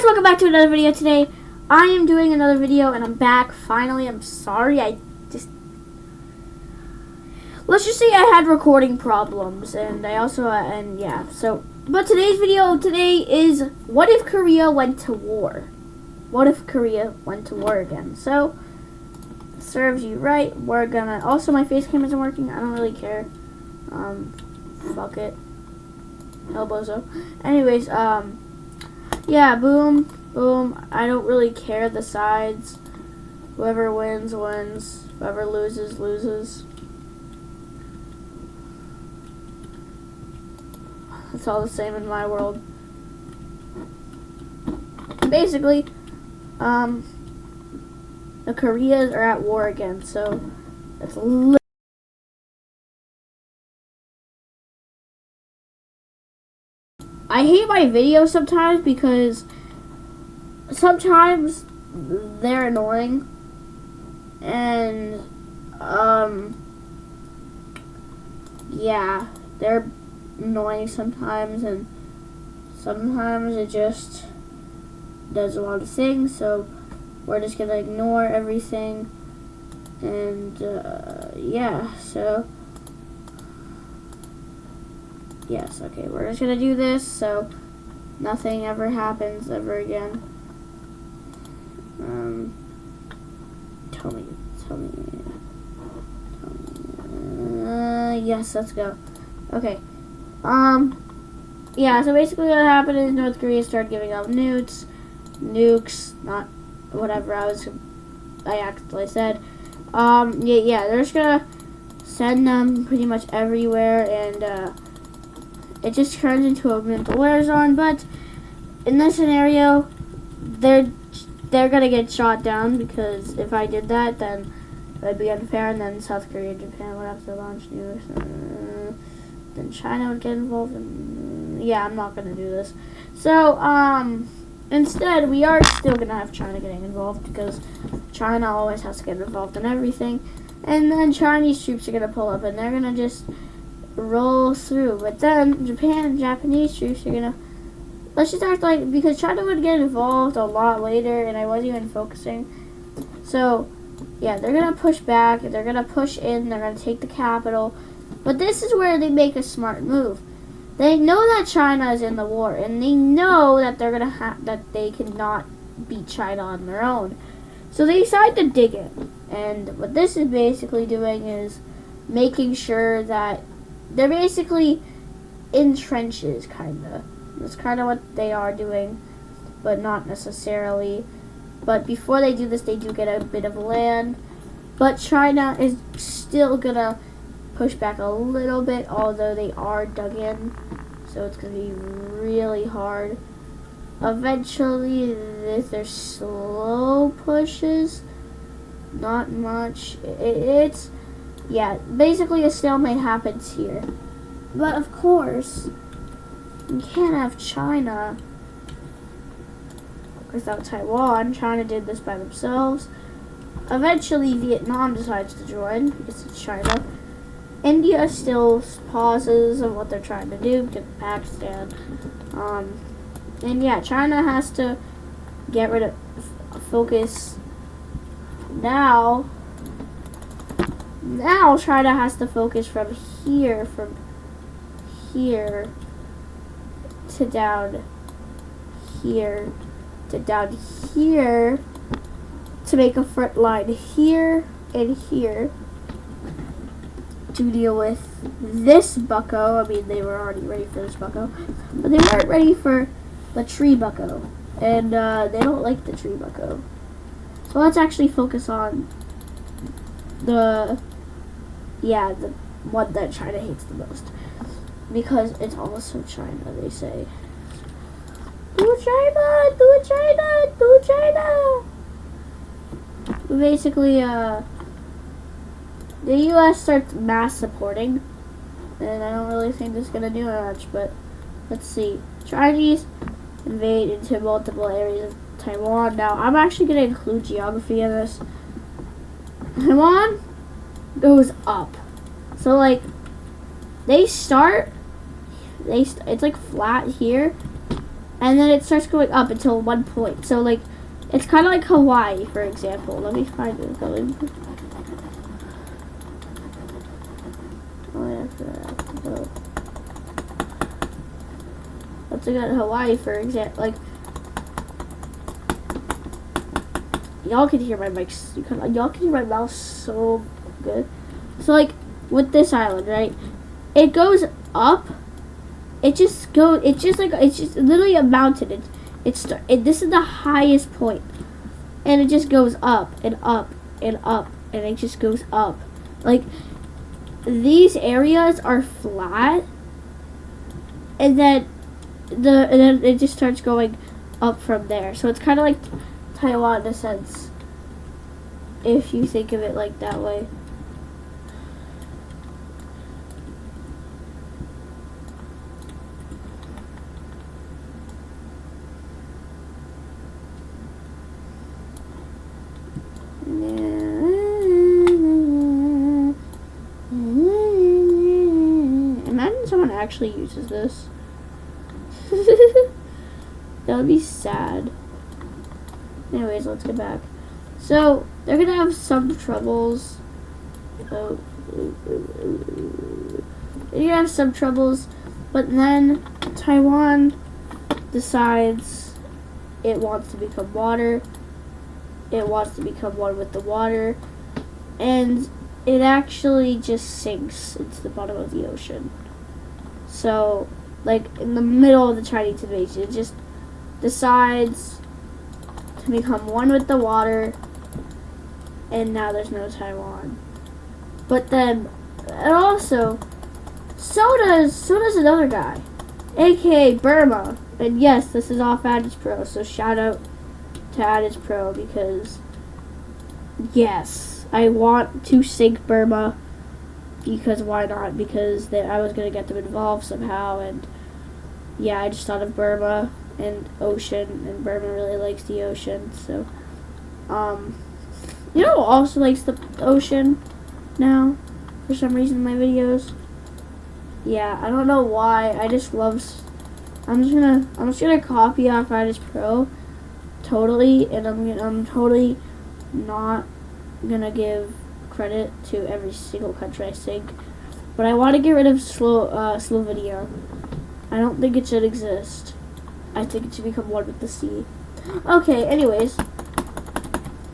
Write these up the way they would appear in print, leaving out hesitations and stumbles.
welcome back to another video today. I am doing another video and I'm back finally. I'm sorry, let's just say I had recording problems and but today's video is what if Korea went to war? What if Korea went to war again? So, serves you right. We're gonna, also my face cam isn't working. I don't really care. Fuck it. Elbozo. Anyways, yeah, boom, boom. I don't really care the sides. Whoever wins, wins. Whoever loses, loses. It's all the same in my world. Basically, the Koreas are at war again, so it's I hate my videos sometimes because sometimes they're annoying and yeah, they're annoying sometimes and sometimes it just does a lot of things, so we're just gonna ignore everything and yeah, so yes, okay, we're just gonna do this so nothing ever happens ever again. Tell me. Yes, let's go. Okay. Yeah, so basically what happened is North Korea started giving out nukes, not whatever I actually said. Yeah, they're just gonna send them pretty much everywhere and, it just turns into a mental war zone, but in this scenario, they're gonna get shot down because if I did that, then it would be unfair, and then South Korea and Japan would have to launch nukes, then China would get involved, and yeah, I'm not gonna do this. So, instead, we are still gonna have China getting involved because China always has to get involved in everything, and then Chinese troops are gonna pull up, and they're gonna just roll through, but then Japan and Japanese troops are gonna, let's just act like, because China would get involved a lot later and I wasn't even focusing, so yeah, they're gonna push back, they're gonna push in, they're gonna take the capital, but this is where they make a smart move. They know that China is in the war and they know that they're gonna that they cannot beat China on their own, so they decide to dig in, and what this is basically doing is making sure that they're basically in trenches, kinda. That's kind of what they are doing, but not necessarily. But before they do this, they do get a bit of land. But China is still gonna push back a little bit, although they are dug in. So it's gonna be really hard. Eventually, if they're slow pushes, not much. It's yeah, basically a stalemate happens here. But of course, you can't have China without Taiwan. China did this by themselves. Eventually, Vietnam decides to join because it's China. India still pauses on what they're trying to do because of Pakistan. And yeah, China has to get rid of focus now. Now China has to focus from here to down here to down here to make a front line here and here to deal with this bucko. I mean, they were already ready for this bucko, but they weren't ready for the tree bucko, and they don't like the tree bucko. So let's actually focus on the one that China hates the most, because it's also China, they say. Do China, do China, do China. Basically, the U.S. starts mass supporting, and I don't really think this is gonna do much, but let's see. Chinese invade into multiple areas of Taiwan. Now, I'm actually gonna include geography in this. Taiwan goes up. So like it's like flat here and then it starts going up until one point. So like, it's kind of like Hawaii, for example. Let me find it. Oh, yeah, let's look at Hawaii, for example. Like, y'all can hear my mics. Y'all can hear my mouse so good. So like with this island, right? It goes up. It just goes. It's just literally a mountain. This is the highest point, and it just goes up and up and up, and it just goes up. Like, these areas are flat, and then it just starts going up from there. So it's kind of like Taiwan in a sense, if you think of it like that way. Imagine someone actually uses this. That would be sad. Anyways, let's get back. So, they're gonna have some troubles. They're gonna have some troubles, but then Taiwan decides it wants to become water. It wants to become one with the water, and it actually just sinks into the bottom of the ocean. So, like, in the middle of the Chinese invasion, it just decides to become one with the water, and now there's no Taiwan. But then, and also, so does another guy, aka Burma. And yes, this is off Adage Pro, so shout out to Adage Pro, because yes, I want to sink Burma, because why not? Because I was gonna get them involved somehow, and yeah, I just thought of Burma and ocean, and Burma really likes the ocean. So, you know who also likes the ocean now, for some reason in my videos? Yeah, I don't know why. I just love. I'm just gonna copy off Adage Pro, totally, and I'm totally not gonna give credit to every single country I sink, but I want to get rid of Slovenia. I don't think it should exist. I think it should become one with the sea. Okay, anyways.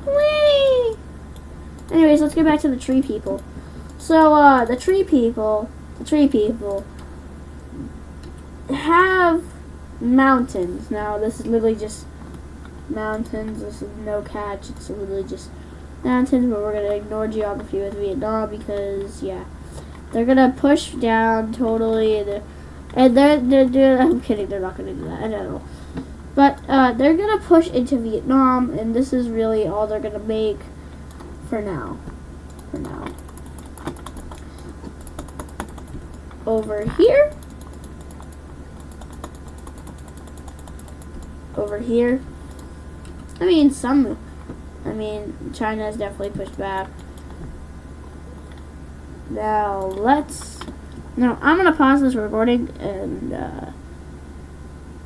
Whee! Anyways, let's get back to the tree people. So, the tree people have mountains. Now, this is literally just mountains. This is no catch. It's literally just mountains, but we're going to ignore geography with Vietnam because, yeah, they're going to push down totally. And they're I'm kidding, they're not going to do that. I don't know. But they're going to push into Vietnam, and this is really all they're going to make for now. Over here. I mean, China has definitely pushed back. Now, I'm going to pause this recording, and,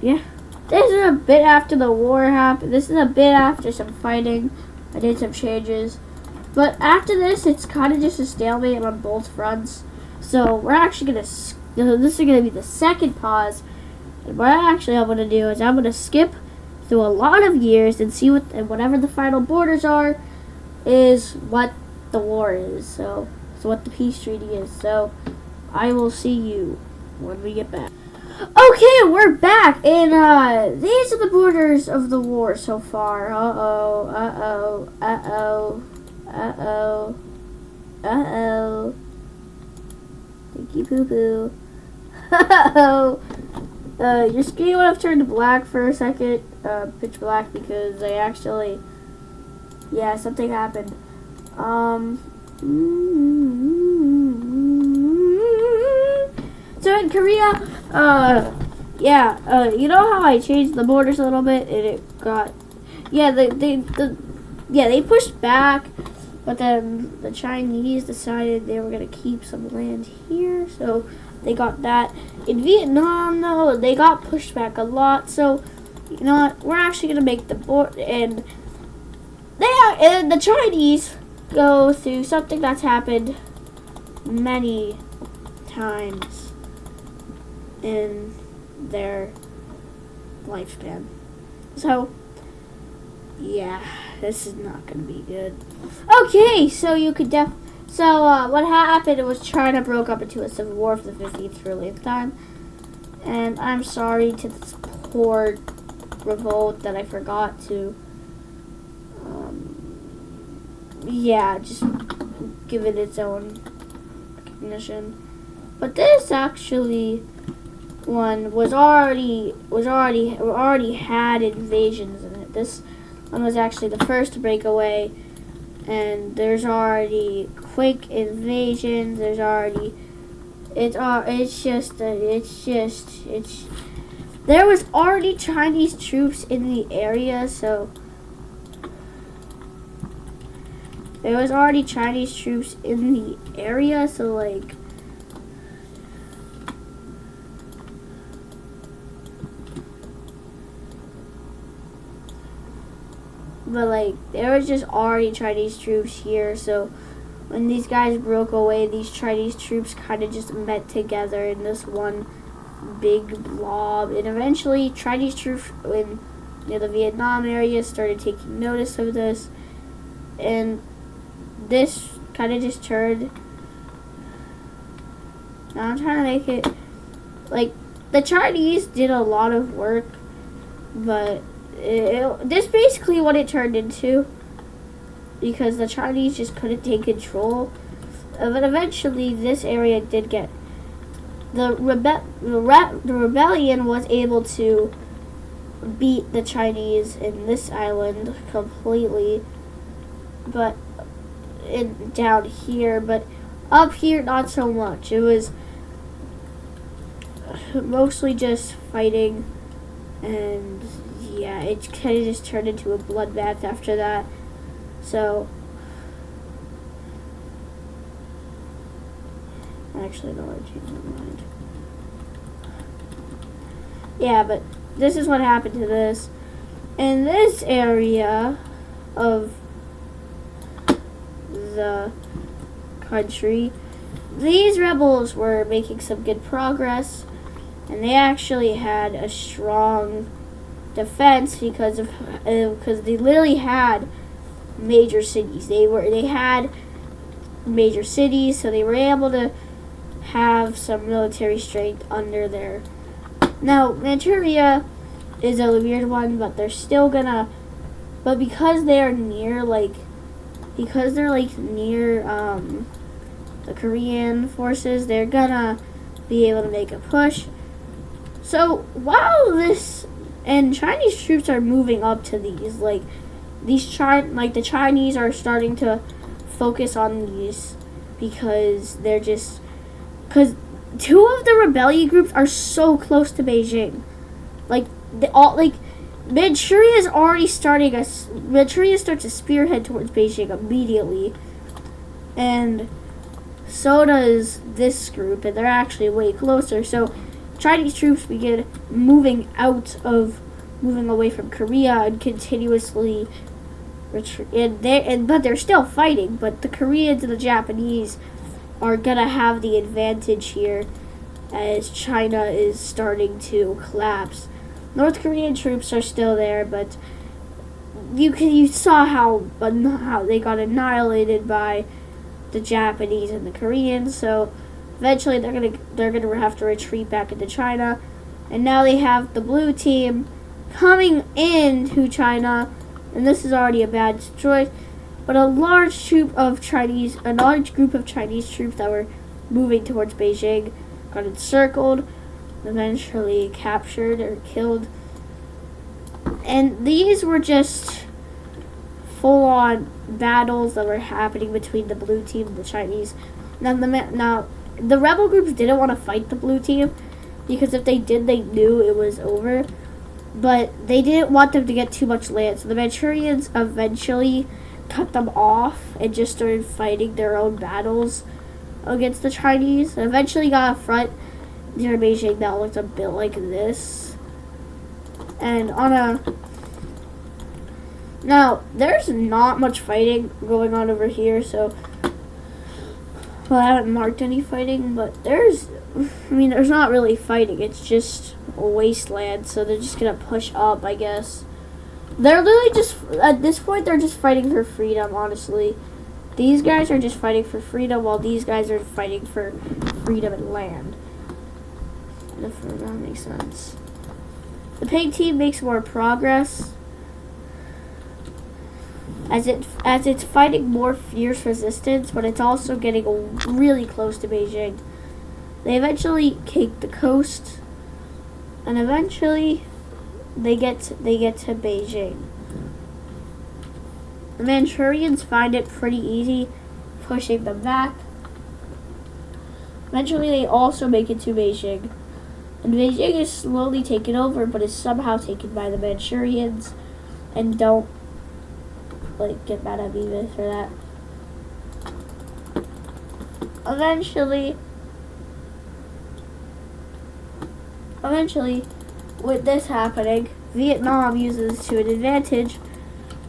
yeah. This is a bit after the war happened. This is a bit after some fighting. I did some changes. But after this, it's kind of just a stalemate on both fronts. So, we're actually going to, this is going to be the second pause. And what I'm going to do is I'm going to skip through a lot of years and see whatever the final borders are is what the war is. So what the peace treaty is. So I will see you when we get back. Okay, we're back, and these are the borders of the war so far. Thank you, poo-poo. Your screen would have turned black for a second, pitch black, because I actually, yeah, something happened. So in Korea, you know how I changed the borders a little bit, and it got, yeah, they pushed back, but then the Chinese decided they were gonna keep some land here, so they got that. In Vietnam, though, they got pushed back a lot, so you know what? We're actually gonna make the board, and and the Chinese go through something that's happened many times in their lifespan. So, yeah, this is not gonna be good. Okay, so you could what happened was China broke up into a civil war for the 15th trillionth time, and I'm sorry to this poor revolt that I forgot to, just give it its own recognition. But this actually one already had invasions in it. This one was actually the first to break away, and there's already quick invasions. There's already there was already Chinese troops in the area, so like but like there was just already Chinese troops here, so when these guys broke away, these Chinese troops kind of just met together in this one big blob, and eventually Chinese troops in the Vietnam area started taking notice of this, and this kind of just turned. Now I'm trying to make it like the Chinese did a lot of work, but this basically what it turned into, because the Chinese just couldn't take control. But eventually, this area did get the rebellion was able to beat the Chinese in this island completely, but down here, but up here not so much. It was mostly just fighting, and yeah, it kind of just turned into a bloodbath after that. So actually, no, I changed my mind. Yeah, but this is what happened to this. In this area of the country, these rebels were making some good progress, and they actually had a strong defense because they literally had major cities. They had major cities, so they were able to have some military strength under there. Now, Manchuria is a weird one, but they're still gonna. But because they're near, near the Korean forces, they're gonna be able to make a push. So while and Chinese troops are moving up to these, the Chinese are starting to focus on these because because two of the rebellion groups are so close to Beijing. Manchuria starts to spearhead towards Beijing immediately, and so does this group, and they're actually way closer. So Chinese troops begin moving away from Korea and continuously retreat. But they're still fighting. But the Koreans and the Japanese are gonna have the advantage here, as China is starting to collapse. North Korean troops are still there, but you saw how they got annihilated by the Japanese and the Koreans. So eventually they're gonna have to retreat back into China, and now they have the blue team coming into China, and this is already a bad choice. But a large group of Chinese troops that were moving towards Beijing got encircled, eventually captured or killed. And these were just full-on battles that were happening between the blue team and the Chinese. Now the rebel groups didn't want to fight the blue team, because if they did, they knew it was over. But they didn't want them to get too much land, so the Manchurians eventually cut them off and just started fighting their own battles against the Chinese. And eventually got a front near Beijing that looked a bit like this. And now there's not much fighting going on over here, so well, I haven't marked any fighting, but there's not really fighting. It's just a wasteland, so they're just gonna push up, I guess. They're literally just, at this point, they're just fighting for freedom, honestly. These guys are just fighting for freedom, while these guys are fighting for freedom and land. If that makes sense. The pink team makes more progress as it's fighting more fierce resistance, but it's also getting really close to Beijing. They eventually take the coast, and eventually they get to Beijing. The Manchurians find it pretty easy pushing them back. Eventually they also make it to Beijing. And Beijing is slowly taken over, but is somehow taken by the Manchurians. And don't get mad at me for that. Eventually, with this happening, Vietnam uses to an advantage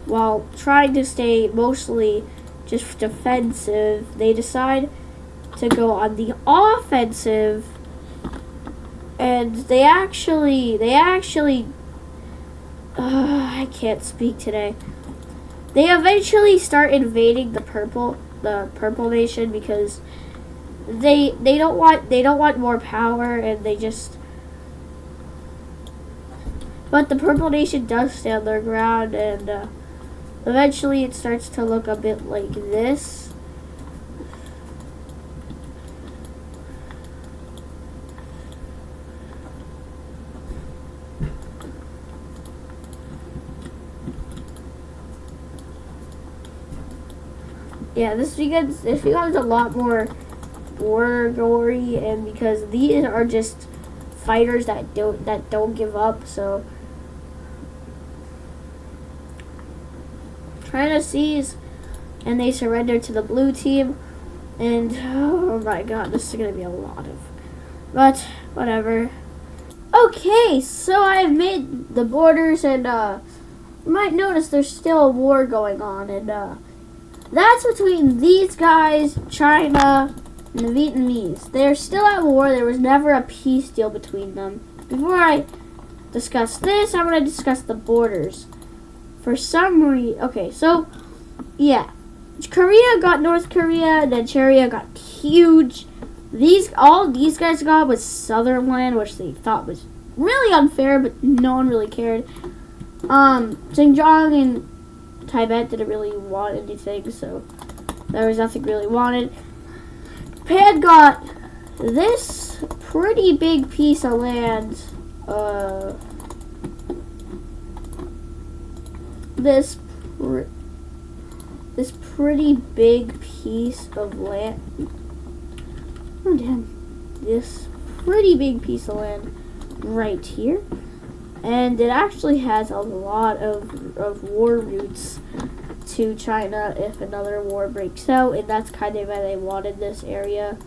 while trying to stay mostly just defensive. They decide to go on the offensive, and they actually I can't speak today. They eventually start invading the purple nation because they don't want more power, and but the purple nation does stand their ground, and eventually it starts to look a bit like this. Yeah, this becomes a lot more war-gory, and because these are just fighters that don't give up, so trying to seize, and they surrender to the blue team, and oh my god, this is gonna be a lot of, but whatever. Okay, so I have made the borders, and you might notice there's still a war going on, and that's between these guys, China, and the Vietnamese. They're still at war. There was never a peace deal between them. Before I discuss this, I'm going to discuss the borders. For some reason, okay, so, yeah. Korea got North Korea, then Korea got huge. All these guys got was southern land, which they thought was really unfair, but no one really cared. Xinjiang and Tibet didn't really want anything, so there was nothing really wanted. Japan got this pretty big piece of land. This pretty big piece of land. Oh damn! This pretty big piece of land right here. And it actually has a lot of war routes to China if another war breaks out, and that's kind of why they wanted this area,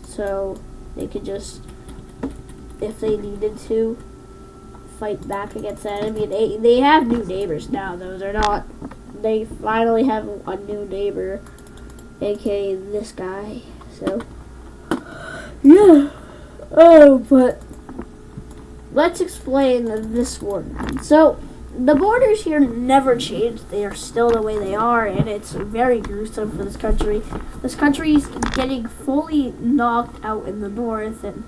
so they could just, if they needed to, fight back against that. I mean, they have new neighbors now, though. They finally have a new neighbor, aka this guy, so, yeah. Oh, but let's explain this war. So, the borders here never changed. They are still the way they are, and it's very gruesome for this country. This country's getting fully knocked out in the north, and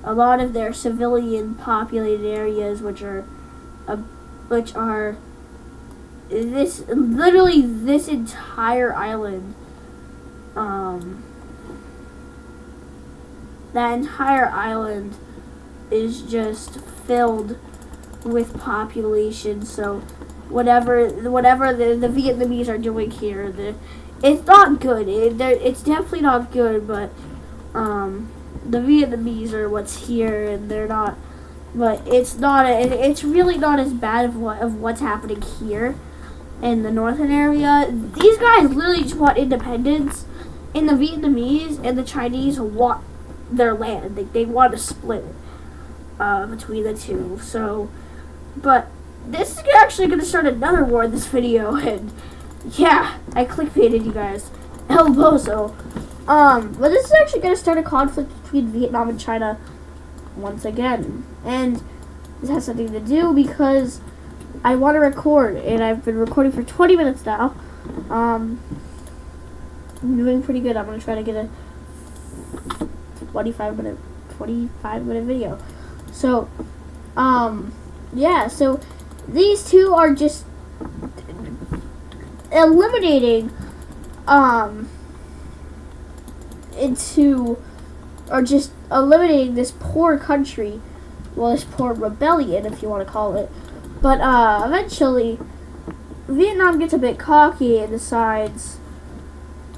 a lot of their civilian populated areas, which are this entire island. That entire island is just filled with population, so whatever the Vietnamese are doing here, it's not good. It's definitely not good, but the Vietnamese are what's here, and they're not. But it's not. It's really not as bad of what's happening here in the northern area. These guys literally just want independence, and the Vietnamese and the Chinese want their land. They want to split it between the two. So But this is actually going to start another war in this video, and yeah, I clickbaited you guys. El Bozo. But this is actually going to start a conflict between Vietnam and China once again. And this has something to do because I want to record, and I've been recording for 20 minutes now. I'm doing pretty good. I'm going to try to get a 25 minute video. So, yeah, so these two are just eliminating, eliminating this poor country, well, this poor rebellion, if you want to call it. But, eventually, Vietnam gets a bit cocky and decides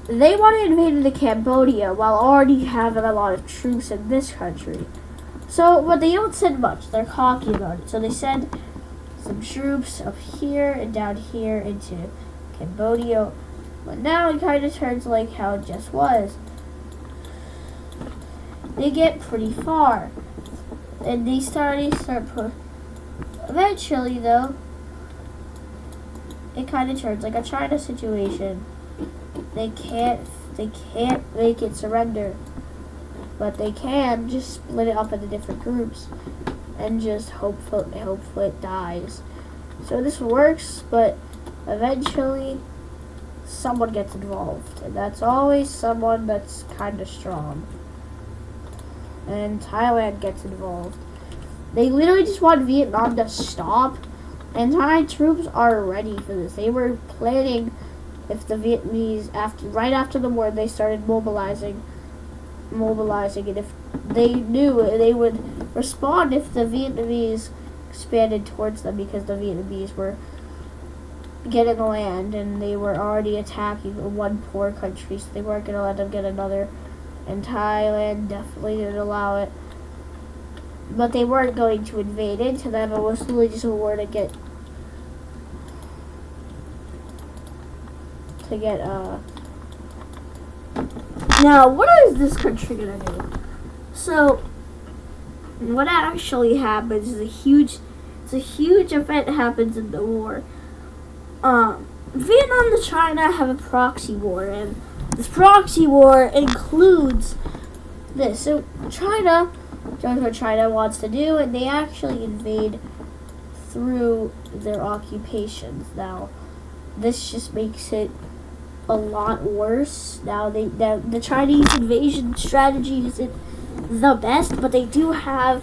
they want to invade into Cambodia while already having a lot of troops in this country. So, but they don't send much. They're cocky about it. So they send some troops up here and down here into Cambodia. But now it kind of turns like how it just was. They get pretty far. And they start eventually, though, it kind of turns like a China situation. They can't make it surrender, but they can just split it up into different groups and just hope it dies. So this works, but eventually someone gets involved, and that's always someone that's kind of strong. And Thailand gets involved. They literally just want Vietnam to stop, and Thai troops are ready for this. They were planning if the Vietnamese, right after the war, they started mobilizing, and if they knew they would respond if the Vietnamese expanded towards them, because the Vietnamese were getting the land and they were already attacking one poor country, so they weren't going to let them get another. And Thailand definitely didn't allow it, but they weren't going to invade into them. It was really just a war to get now, what is this country gonna do? So, what actually happens is a huge event happens in the war. Vietnam and China have a proxy war, and this proxy war includes this. So China does what China wants to do, and they actually invade through their occupations. Now, this just makes it a lot worse. Now, the Chinese invasion strategy isn't the best, but they do have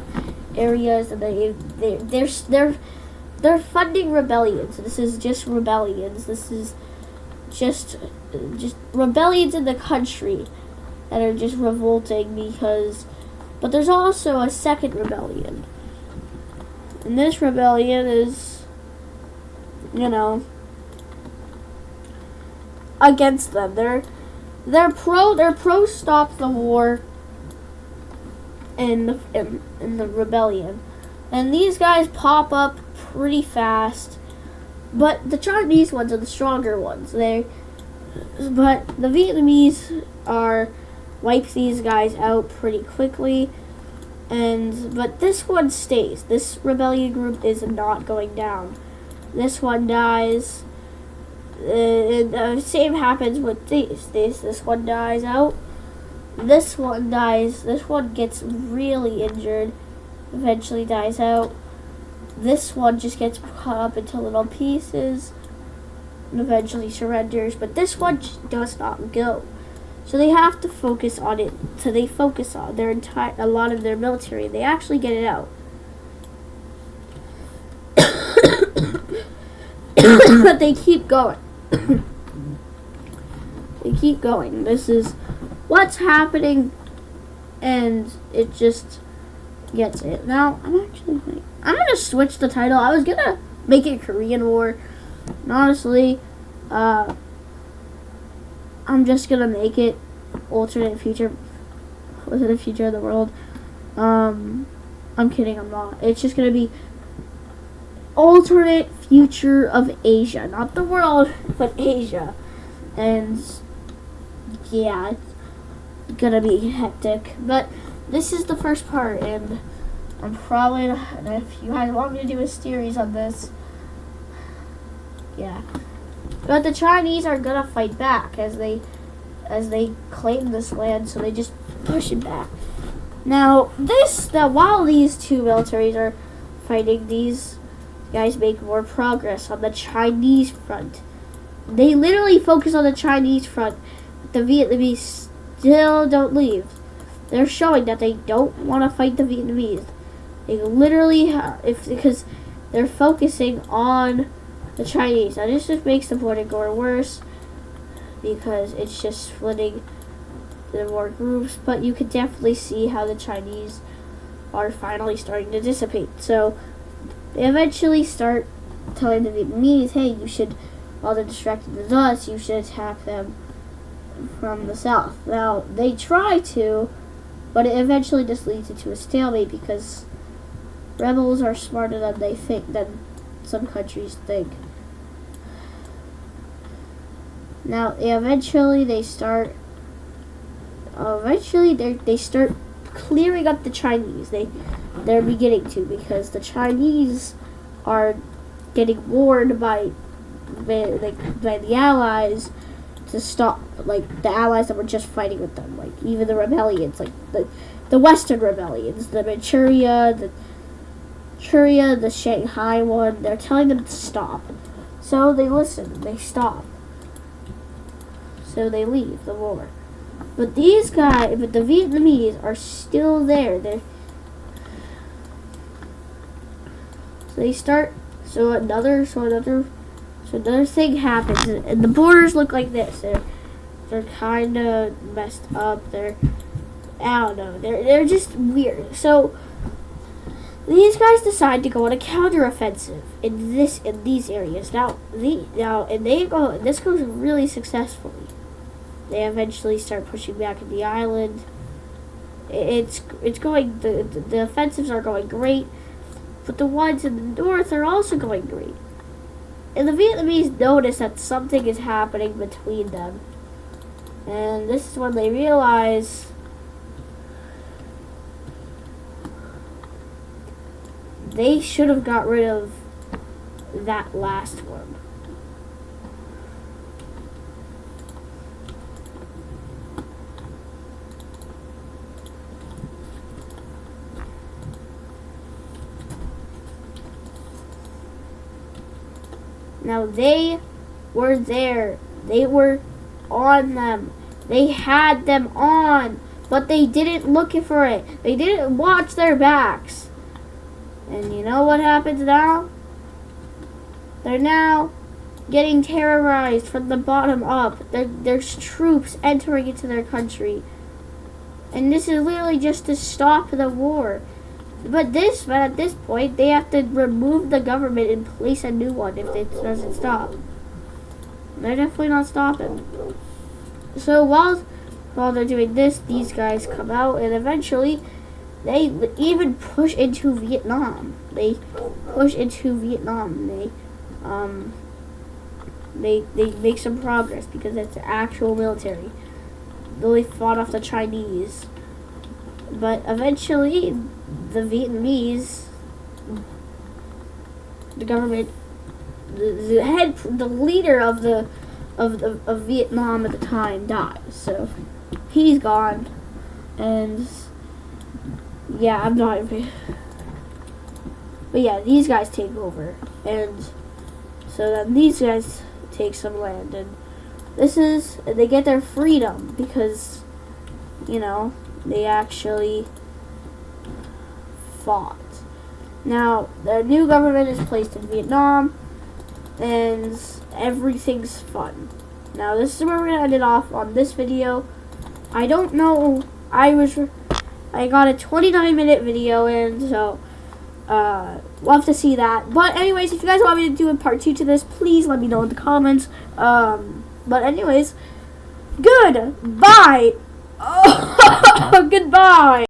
areas, and they're funding rebellions. This is just rebellions. This is just rebellions in the country that are just revolting because. But there's also a second rebellion, and this rebellion is, against them. They're pro stop the war in the rebellion, and these guys pop up pretty fast. But the Chinese ones are the stronger ones. But the Vietnamese wipe these guys out pretty quickly, but this one stays. This rebellion group is not going down. This one dies. The same happens with these. This one dies out. This one dies. This one gets really injured. Eventually dies out. This one just gets cut up into little pieces and eventually surrenders. But this one just does not go. So they have to focus on it. So they focus on a lot of their military. They actually get it out. But they keep going. They keep going. This is what's happening, and it just gets it. Now, I'm gonna switch the title. I was gonna make it Korean War, and honestly, I'm just gonna make it alternate future. Was it the future of the world? I'm kidding. I'm not. It's just gonna be alternate future of Asia, not the world, but Asia. And yeah, it's gonna be hectic. But this is the first part, and I'm probably not, and if you guys want me to do a series on this, yeah. But the Chinese are gonna fight back as they claim this land, so they just push it back. Now while these two militaries are fighting, these guys make more progress on the Chinese front. They literally focus on the Chinese front. The Vietnamese still don't leave. They're showing that they don't want to fight the Vietnamese. They literally, because they're focusing on the Chinese. Now this just makes the border go worse because it's just splitting the more groups. But you can definitely see how the Chinese are finally starting to dissipate. So they eventually start telling the Vietnamese, hey, you should, while they're distracted with us, you should attack them from the south. Now, they try to, but it eventually just leads into a stalemate because rebels are smarter than some countries think. Now, eventually they start clearing up the Chinese. They're beginning to, because the Chinese are getting warned by the Allies to stop, like the Allies that were just fighting with them, like even the rebellions, like the Western rebellions, the Manchuria, the Shanghai one. They're telling them to stop, so they listen. They stop, so they leave the war. But the Vietnamese are still there. Another thing happens, and the borders look like this. They're kind of messed up. I don't know. They're just weird. So these guys decide to go on a counteroffensive in these areas. This goes really successfully. They eventually start pushing back in the island. It's going. The offensives are going great, but the ones in the north are also going great. And the Vietnamese notice that something is happening between them, and this is when they realize they should have got rid of that last one. Now they were there. They were on them. They had them on, but they didn't look for it. They didn't watch their backs. And you know what happens now? They're now getting terrorized from the bottom up. There's troops entering into their country. And this is literally just to stop the war. But at this point, they have to remove the government and place a new one if it doesn't stop. They're definitely not stopping. So while they're doing this, these guys come out, and eventually they even push into Vietnam. They make some progress because it's actual military. They fought off the Chinese. But eventually, the Vietnamese, the government, the leader of Vietnam at the time dies. So he's gone, and yeah, I'm not. But yeah, these guys take over, and so then these guys take some land, and they get their freedom because, you know, they actually fought. Now, the new government is placed in Vietnam, and everything's fun. Now, this is where we're going to end it off on this video. I don't know, I got a 29-minute video in, so, we'll have to see that. But anyways, if you guys want me to do a part 2 to this, please let me know in the comments. But anyways, goodbye. Oh, goodbye.